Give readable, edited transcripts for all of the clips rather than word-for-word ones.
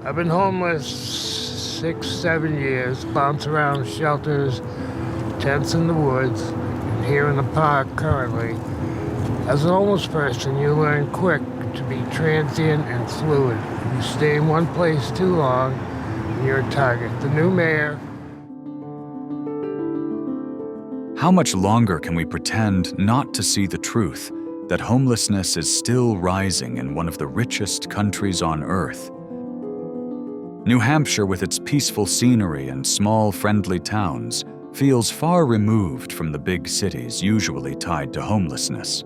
I've been homeless 6, 7 years, bounce around shelters, tents in the woods, and here in the park currently. As a homeless person, you learn quick to be transient and fluid. You stay in one place too long, and you're a target. The new mayor. How much longer can we pretend not to see the truth that homelessness is still rising in one of the richest countries on earth? New Hampshire, with its peaceful scenery and small, friendly towns, feels far removed from the big cities usually tied to homelessness.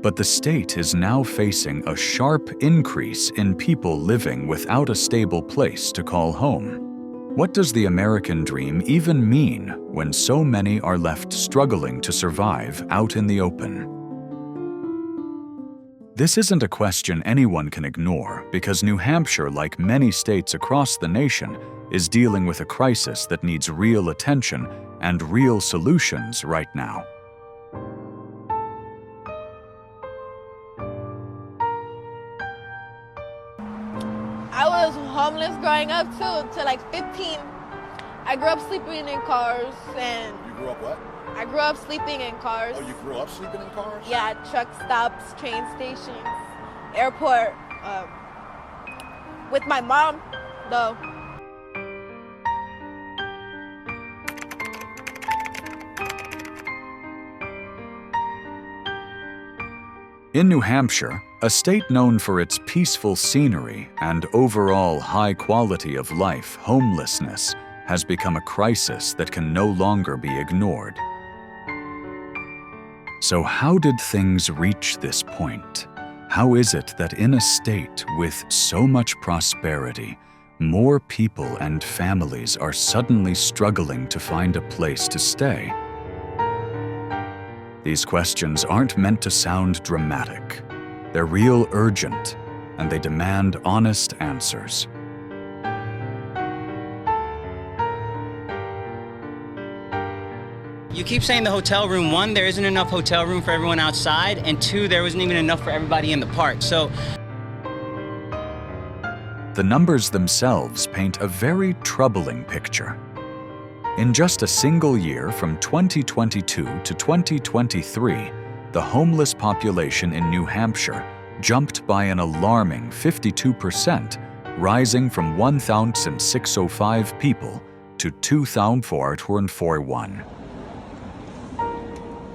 But the state is now facing a sharp increase in people living without a stable place to call home. What does the American dream even mean when so many are left struggling to survive out in the open? This isn't a question anyone can ignore because New Hampshire, like many states across the nation, is dealing with a crisis that needs real attention and real solutions right now. I was homeless growing up too, till like 15. I grew up sleeping in cars and... You grew up what? I grew up sleeping in cars. Oh, you grew up sleeping in cars? Yeah, truck stops, train stations, airport. With my mom, though. In New Hampshire, a state known for its peaceful scenery and overall high quality of life, homelessness has become a crisis that can no longer be ignored. So how did things reach this point? How is it that in a state with so much prosperity, more people and families are suddenly struggling to find a place to stay? These questions aren't meant to sound dramatic. They're real urgent, and they demand honest answers. You keep saying the hotel room. One, there isn't enough hotel room for everyone outside, and two, there wasn't even enough for everybody in the park. So the numbers themselves paint a very troubling picture. In just a single year from 2022 to 2023, the homeless population in New Hampshire jumped by an alarming 52%, rising from 1,605 people to 2,441.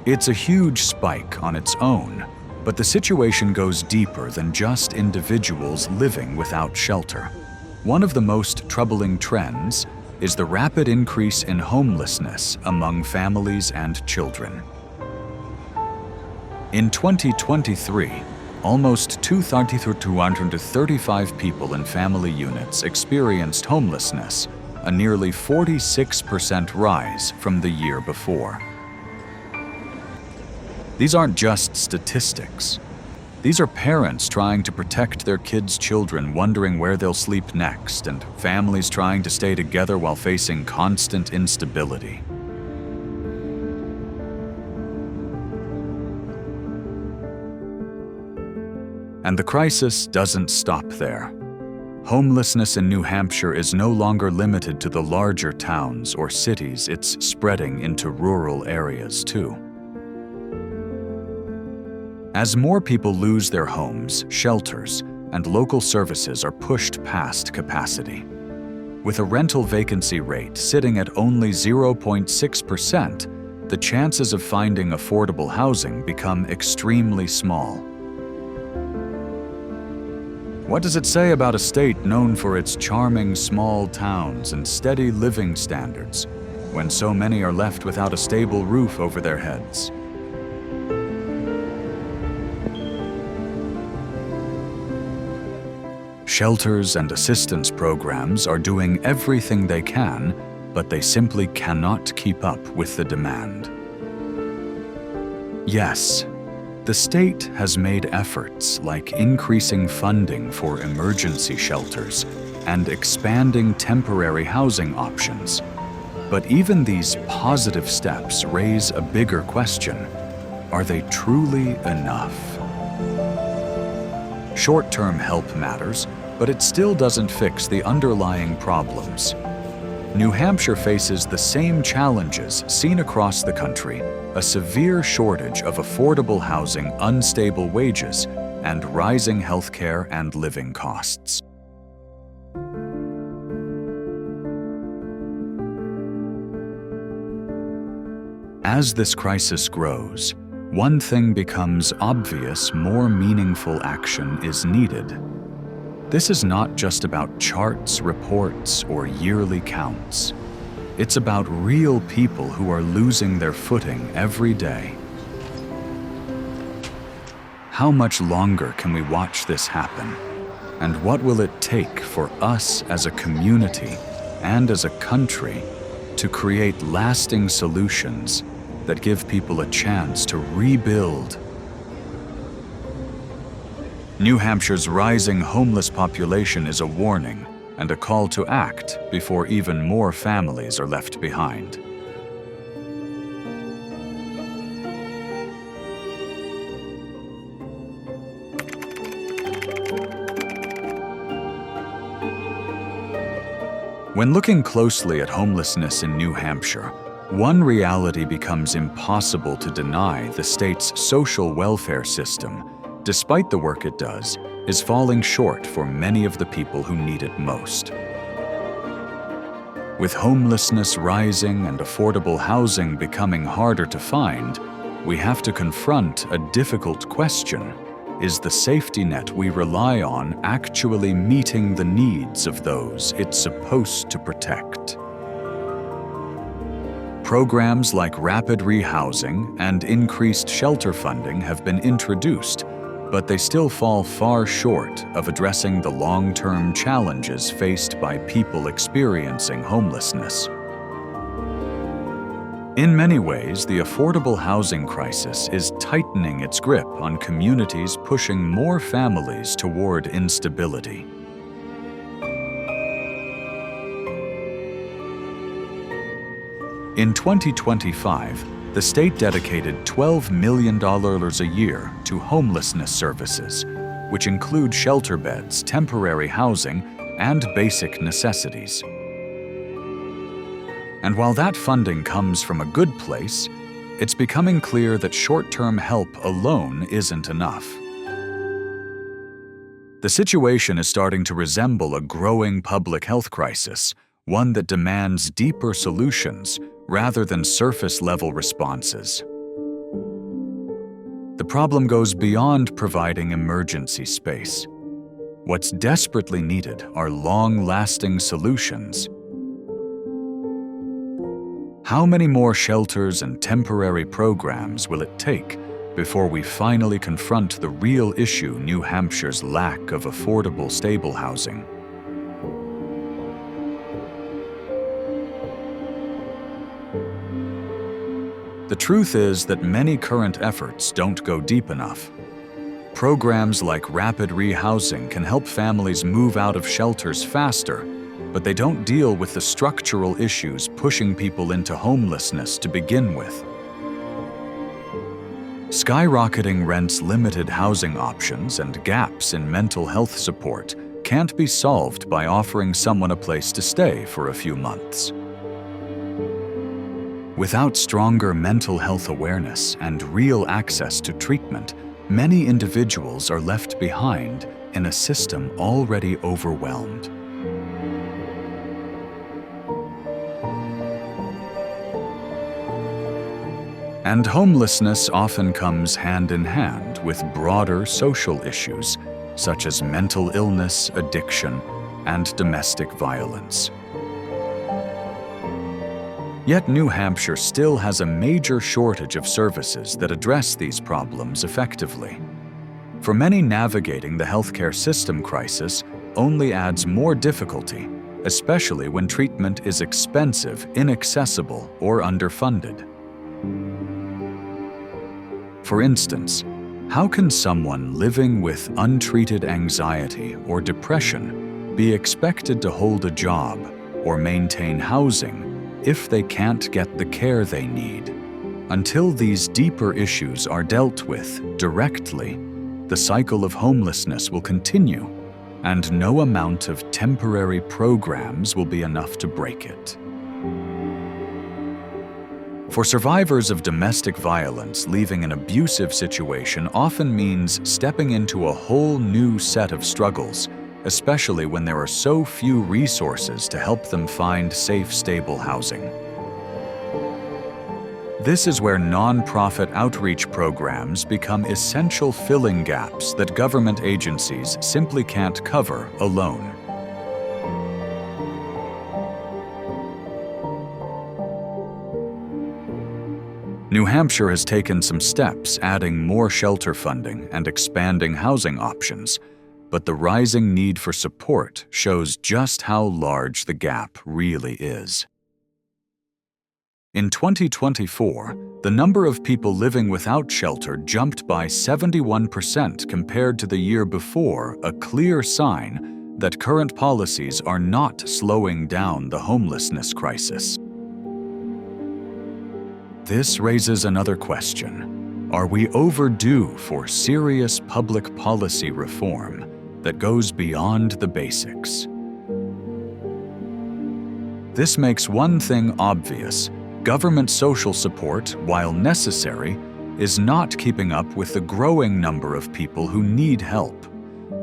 It's a huge spike on its own, but the situation goes deeper than just individuals living without shelter. One of the most troubling trends is the rapid increase in homelessness among families and children. In 2023, almost 235 people in family units experienced homelessness, a nearly 46% rise from the year before. These aren't just statistics. These are parents trying to protect their kids' children, wondering where they'll sleep next, and families trying to stay together while facing constant instability. And the crisis doesn't stop there. Homelessness in New Hampshire is no longer limited to the larger towns or cities. It's spreading into rural areas too. As more people lose their homes, shelters, and local services are pushed past capacity. With a rental vacancy rate sitting at only 0.6%, the chances of finding affordable housing become extremely small. What does it say about a state known for its charming small towns and steady living standards, when so many are left without a stable roof over their heads? Shelters and assistance programs are doing everything they can, but they simply cannot keep up with the demand. Yes, the state has made efforts like increasing funding for emergency shelters and expanding temporary housing options. But even these positive steps raise a bigger question: are they truly enough? Short-term help matters, but it still doesn't fix the underlying problems. New Hampshire faces the same challenges seen across the country: a severe shortage of affordable housing, unstable wages, and rising healthcare and living costs. As this crisis grows, one thing becomes obvious: more meaningful action is needed. This is not just about charts, reports, or yearly counts. It's about real people who are losing their footing every day. How much longer can we watch this happen? And what will it take for us as a community and as a country to create lasting solutions that give people a chance to rebuild? New Hampshire's rising homeless population is a warning and a call to act before even more families are left behind. When looking closely at homelessness in New Hampshire, one reality becomes impossible to deny: the state's social welfare system, despite the work it does, is falling short for many of the people who need it most. With homelessness rising and affordable housing becoming harder to find, we have to confront a difficult question: is the safety net we rely on actually meeting the needs of those it's supposed to protect? Programs like rapid rehousing and increased shelter funding have been introduced, but they still fall far short of addressing the long-term challenges faced by people experiencing homelessness. In many ways, the affordable housing crisis is tightening its grip on communities, pushing more families toward instability. In 2025, the state dedicated $12 million a year to homelessness services, which include shelter beds, temporary housing, and basic necessities. And while that funding comes from a good place, it's becoming clear that short-term help alone isn't enough. The situation is starting to resemble a growing public health crisis, one that demands deeper solutions rather than surface-level responses. The problem goes beyond providing emergency space. What's desperately needed are long-lasting solutions. How many more shelters and temporary programs will it take before we finally confront the real issue: New Hampshire's lack of affordable, stable housing? The truth is that many current efforts don't go deep enough. Programs like rapid rehousing can help families move out of shelters faster, but they don't deal with the structural issues pushing people into homelessness to begin with. Skyrocketing rents, limited housing options, and gaps in mental health support can't be solved by offering someone a place to stay for a few months. Without stronger mental health awareness and real access to treatment, many individuals are left behind in a system already overwhelmed. And homelessness often comes hand in hand with broader social issues, such as mental illness, addiction, and domestic violence. Yet New Hampshire still has a major shortage of services that address these problems effectively. For many, navigating the healthcare system crisis only adds more difficulty, especially when treatment is expensive, inaccessible, or underfunded. For instance, how can someone living with untreated anxiety or depression be expected to hold a job or maintain housing if they can't get the care they need? Until these deeper issues are dealt with directly, the cycle of homelessness will continue, and no amount of temporary programs will be enough to break it. For survivors of domestic violence, leaving an abusive situation often means stepping into a whole new set of struggles, especially when there are so few resources to help them find safe, stable housing. This is where non-profit outreach programs become essential filling gaps that government agencies simply can't cover alone. New Hampshire has taken some steps, adding more shelter funding and expanding housing options, but the rising need for support shows just how large the gap really is. In 2024, the number of people living without shelter jumped by 71% compared to the year before, a clear sign that current policies are not slowing down the homelessness crisis. This raises another question. Are we overdue for serious public policy reform that goes beyond the basics? This makes one thing obvious. Government social support, while necessary, is not keeping up with the growing number of people who need help.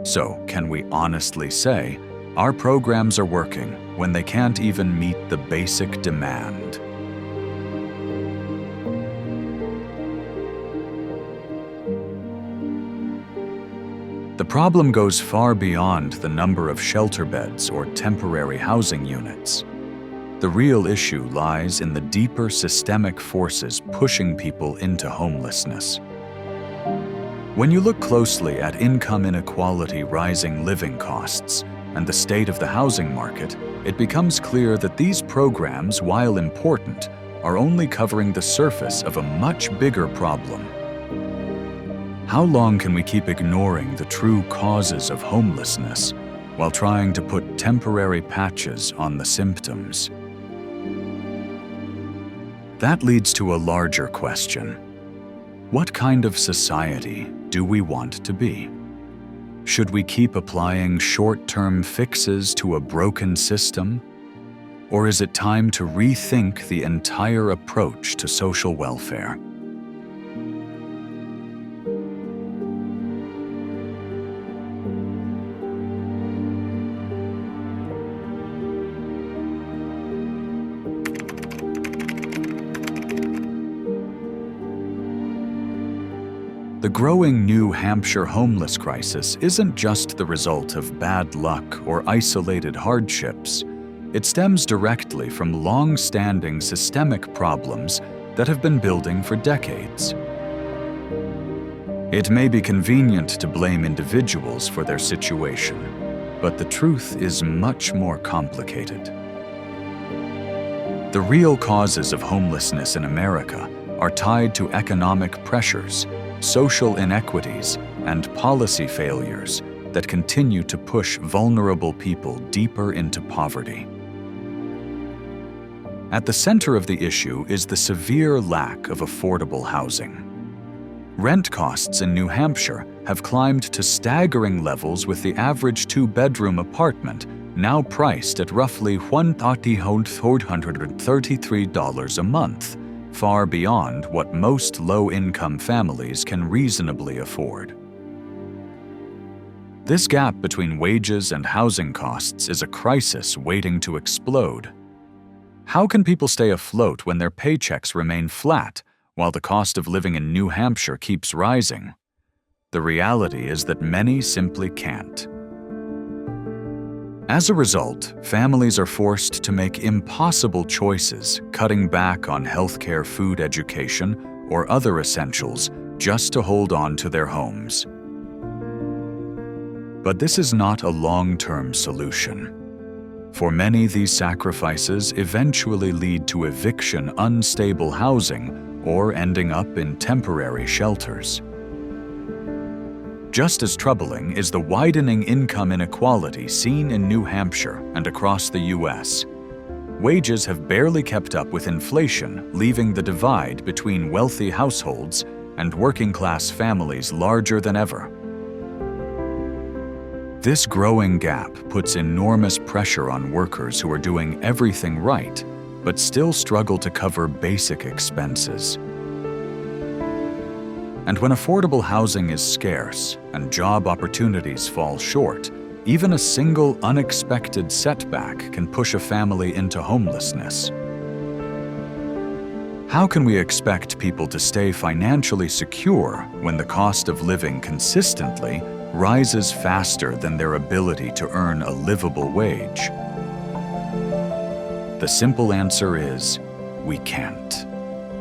So, can we honestly say our programs are working when they can't even meet the basic demand? The problem goes far beyond the number of shelter beds or temporary housing units. The real issue lies in the deeper systemic forces pushing people into homelessness. When you look closely at income inequality, rising living costs, and the state of the housing market, it becomes clear that these programs, while important, are only covering the surface of a much bigger problem. How long can we keep ignoring the true causes of homelessness while trying to put temporary patches on the symptoms? That leads to a larger question. What kind of society do we want to be? Should we keep applying short-term fixes to a broken system? Or is it time to rethink the entire approach to social welfare? The growing New Hampshire homeless crisis isn't just the result of bad luck or isolated hardships. It stems directly from long-standing systemic problems that have been building for decades. It may be convenient to blame individuals for their situation, but the truth is much more complicated. The real causes of homelessness in America are tied to economic pressures, social inequities, and policy failures that continue to push vulnerable people deeper into poverty. At the center of the issue is the severe lack of affordable housing. Rent costs in New Hampshire have climbed to staggering levels, with the average two-bedroom apartment now priced at roughly $1,433 a month, far beyond what most low-income families can reasonably afford. This gap between wages and housing costs is a crisis waiting to explode. How can people stay afloat when their paychecks remain flat while the cost of living in New Hampshire keeps rising? The reality is that many simply can't. As a result, families are forced to make impossible choices, cutting back on healthcare, food, education, or other essentials just to hold on to their homes. But this is not a long-term solution. For many, these sacrifices eventually lead to eviction, unstable housing, or ending up in temporary shelters. Just as troubling is the widening income inequality seen in New Hampshire and across the U.S. Wages have barely kept up with inflation, leaving the divide between wealthy households and working-class families larger than ever. This growing gap puts enormous pressure on workers who are doing everything right, but still struggle to cover basic expenses. And when affordable housing is scarce and job opportunities fall short, even a single unexpected setback can push a family into homelessness. How can we expect people to stay financially secure when the cost of living consistently rises faster than their ability to earn a livable wage? The simple answer is, we can't.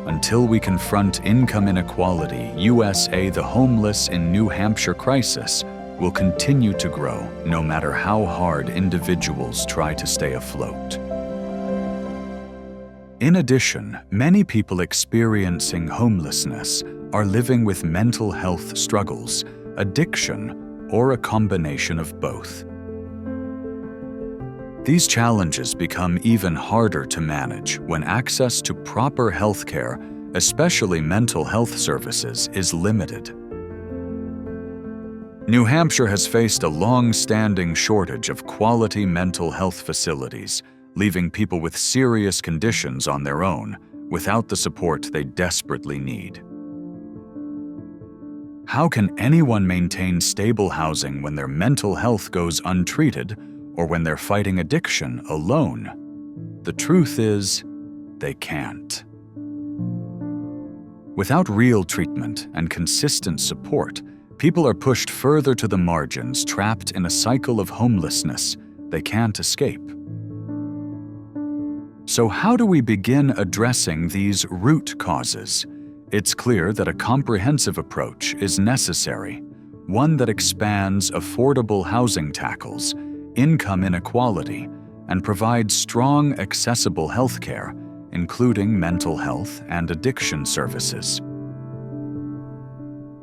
Until we confront income inequality, USA the homeless in New Hampshire crisis will continue to grow no matter how hard individuals try to stay afloat. In addition, many people experiencing homelessness are living with mental health struggles, addiction, or a combination of both. These challenges become even harder to manage when access to proper health care, especially mental health services, is limited. New Hampshire has faced a long-standing shortage of quality mental health facilities, leaving people with serious conditions on their own, without the support they desperately need. How can anyone maintain stable housing when their mental health goes untreated or when they're fighting addiction alone? The truth is, they can't. Without real treatment and consistent support, people are pushed further to the margins, trapped in a cycle of homelessness they can't escape. So how do we begin addressing these root causes? It's clear that a comprehensive approach is necessary, one that expands affordable housing tackles, income inequality, and provides strong, accessible health care, including mental health and addiction services.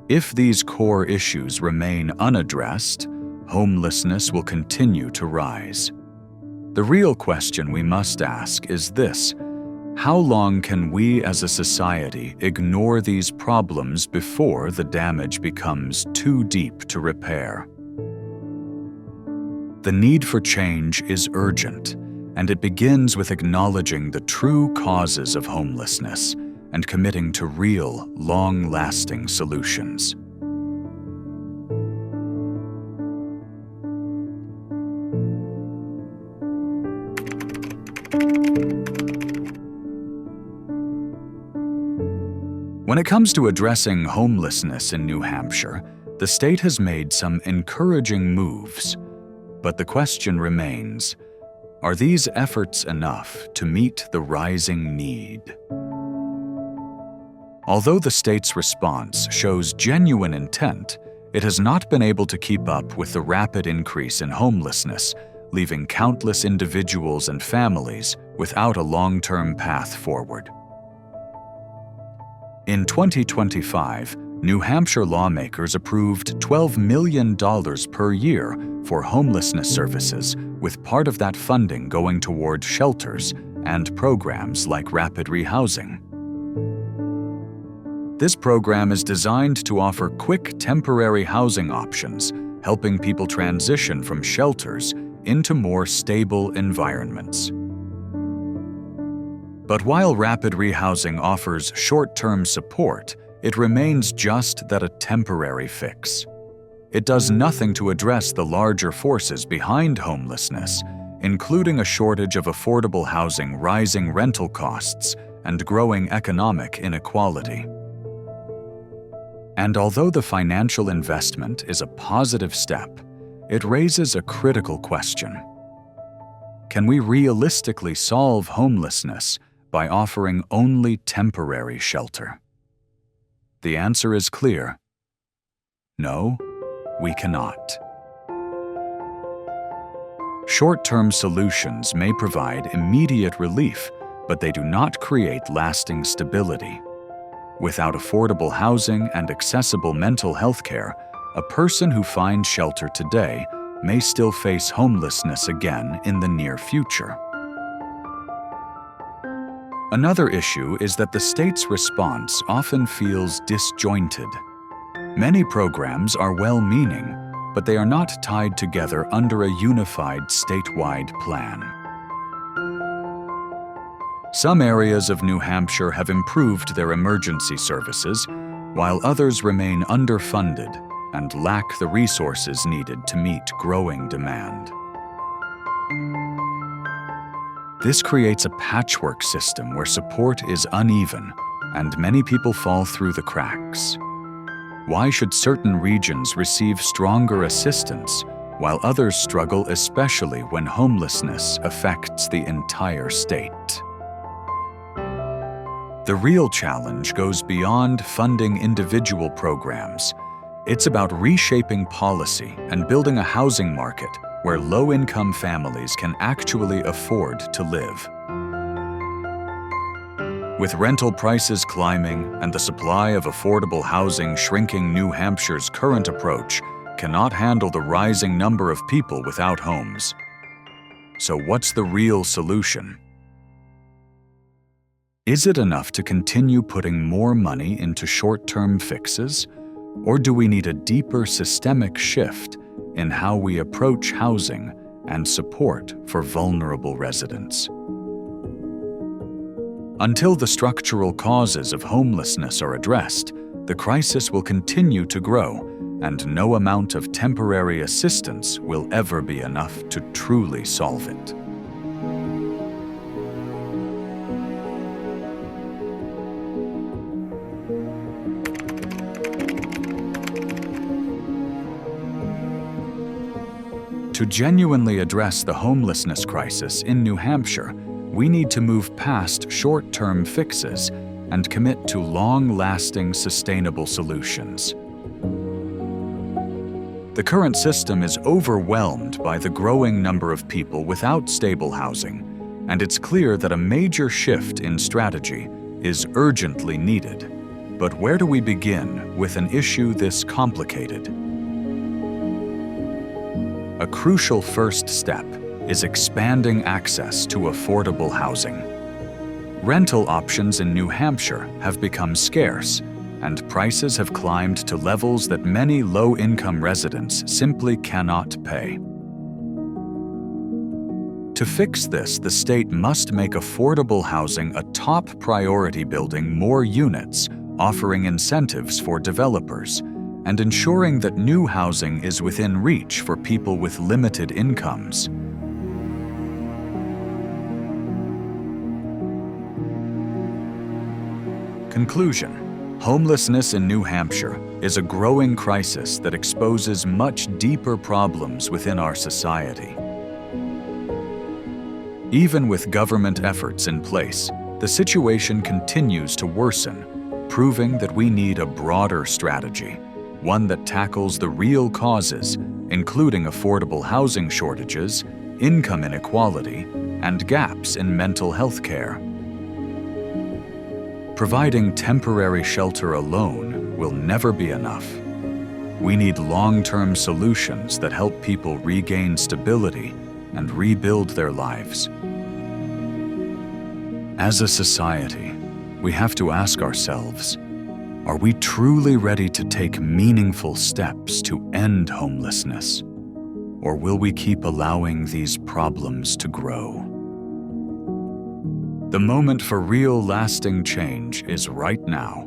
If these core issues remain unaddressed, homelessness will continue to rise. The real question we must ask is this: how long can we as a society ignore these problems before the damage becomes too deep to repair? The need for change is urgent, and it begins with acknowledging the true causes of homelessness and committing to real, long-lasting solutions. When it comes to addressing homelessness in New Hampshire, the state has made some encouraging moves. But the question remains, are these efforts enough to meet the rising need? Although the state's response shows genuine intent, it has not been able to keep up with the rapid increase in homelessness, leaving countless individuals and families without a long-term path forward. In 2025, New Hampshire lawmakers approved $12 million per year for homelessness services, with part of that funding going toward shelters and programs like rapid rehousing. This program is designed to offer quick temporary housing options, helping people transition from shelters into more stable environments. But while rapid rehousing offers short-term support, it remains just that, a temporary fix. It does nothing to address the larger forces behind homelessness, including a shortage of affordable housing, rising rental costs, and growing economic inequality. And although the financial investment is a positive step, it raises a critical question. Can we realistically solve homelessness by offering only temporary shelter? The answer is clear. No, we cannot. Short-term solutions may provide immediate relief, but they do not create lasting stability. Without affordable housing and accessible mental health care, a person who finds shelter today may still face homelessness again in the near future. Another issue is that the state's response often feels disjointed. Many programs are well-meaning, but they are not tied together under a unified statewide plan. Some areas of New Hampshire have improved their emergency services, while others remain underfunded and lack the resources needed to meet growing demand. This creates a patchwork system where support is uneven and many people fall through the cracks. Why should certain regions receive stronger assistance while others struggle, especially when homelessness affects the entire state? The real challenge goes beyond funding individual programs. It's about reshaping policy and building a housing market where low-income families can actually afford to live. With rental prices climbing and the supply of affordable housing shrinking, New Hampshire's current approach cannot handle the rising number of people without homes. So what's the real solution? Is it enough to continue putting more money into short-term fixes, or do we need a deeper systemic shift in how we approach housing and support for vulnerable residents? Until the structural causes of homelessness are addressed, the crisis will continue to grow, and no amount of temporary assistance will ever be enough to truly solve it. To genuinely address the homelessness crisis in New Hampshire, we need to move past short-term fixes and commit to long-lasting, sustainable solutions. The current system is overwhelmed by the growing number of people without stable housing, and it's clear that a major shift in strategy is urgently needed. But where do we begin with an issue this complicated? A crucial first step is expanding access to affordable housing. Rental options in New Hampshire have become scarce, and prices have climbed to levels that many low-income residents simply cannot pay. To fix this, the state must make affordable housing a top priority, building more units, offering incentives for developers, and ensuring that new housing is within reach for people with limited incomes. Conclusion: homelessness in New Hampshire is a growing crisis that exposes much deeper problems within our society. Even with government efforts in place, the situation continues to worsen, proving that we need a broader strategy, one that tackles the real causes, including affordable housing shortages, income inequality, and gaps in mental health care. Providing temporary shelter alone will never be enough. We need long-term solutions that help people regain stability and rebuild their lives. As a society, we have to ask ourselves, are we truly ready to take meaningful steps to end homelessness? Or will we keep allowing these problems to grow? The moment for real lasting change is right now.